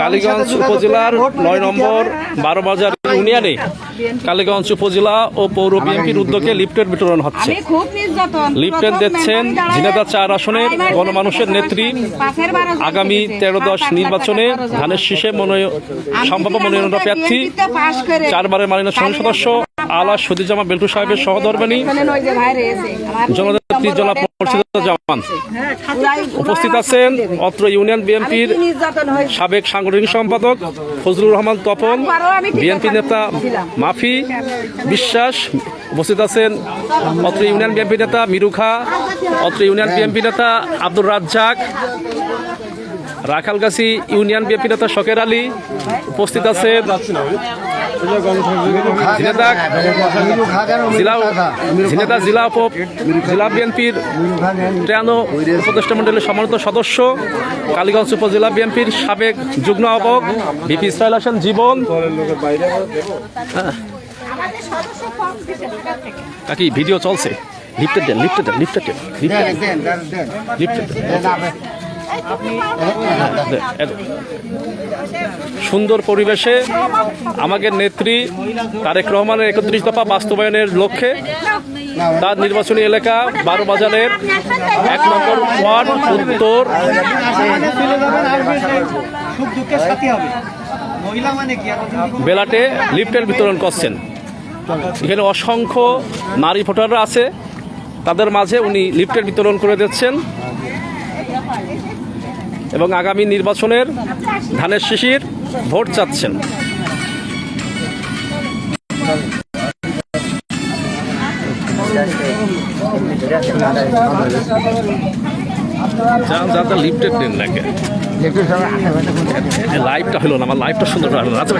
কালীগঞ্জ উপজেলার ৯ নম্বর ১২ বাজার ইউনিয়নে কালীগঞ্জ উপজেলা ও পৌর বিএনপির উদ্যোগে লিফলেট বিতরণ হচ্ছে। লিফলেট দিচ্ছেন ঝিনাইদহ ৪ আসনের গণমানুষের নেত্রী আগামী ১৩-১০ নির্বাচনে ধানের শীষে সম্ভাব্য মনোনয়ন প্রার্থী ৪ বারের মাননীয় সংসদ সদস্য আলা সদিজামা বেল্টু সাহেবের সহধর্মিণী জননেত্রী জনাব মুর্শিদা জামান। উপস্থিত আছেন অত্র ইউনিয়ন বিএনপির সাবেক সাংগঠনিক সম্পাদক ফজলুর রহমান তপন, বিএনপি নেতা মাফি বিশ্বাস। উপস্থিত আছেন অত্র ইউনিয়ন বিএনপি নেতা মিরু খা, অত্র ইউনিয়ন বিএনপি নেতা আব্দুর রাজ্জাক, রাখালগাছি ইউনিয়ন বিএনপি নেতা শকের আলী। উপস্থিত আছেন ঝিনাইদহ জেলা বিএনপির 93 উপদেষ্টা মণ্ডলের সম্মানিত সদস্য, কালীগঞ্জ উপজেলা বিএনপির সাবেক যুগ্ম আহ্বায়ক বিপি ইসরাইল হোসেন জীবন। কাকি ভিডিও চলছে, লিফটেড দেন, লিফটেড দেন, লিফটেড দেন, লিফটেড দেন। সুন্দর পরিবেশে আমাদের নেত্রী তারেক রহমানের ৩১ দফা বাস্তবায়নের লক্ষ্যে তার নির্বাচনী এলাকা ১২ বাজারের ১ নম্বর ওয়ার্ড উত্তর বেলাটে লিফটের বিতরণ করছেন। এখানে অসংখ্য নারী ভোটাররা আছে, তাদের মাঝে উনি লিফটের বিতরণ করে দিচ্ছেন এবং আগামী নির্বাচনের ধানের শীষের ভোট চাচ্ছেন। লিফটেড দেন নাকি লাইভটা হলো না, আমার লাইভটা সুন্দর আচ্ছা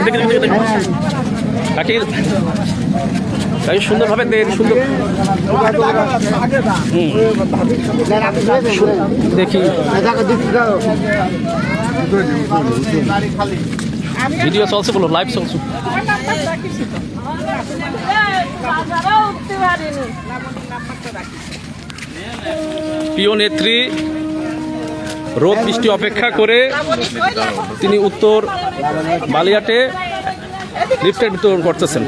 তাই সুন্দরভাবে দেন, সুন্দর দেখি ভিডিও চলছে, বলো লাইভ চলছে। প্রিয় নেত্রী রোদ বৃষ্টি অপেক্ষা করে তিনি উত্তর বালিয়াটে লিফটের বিতরণ করতেছেন।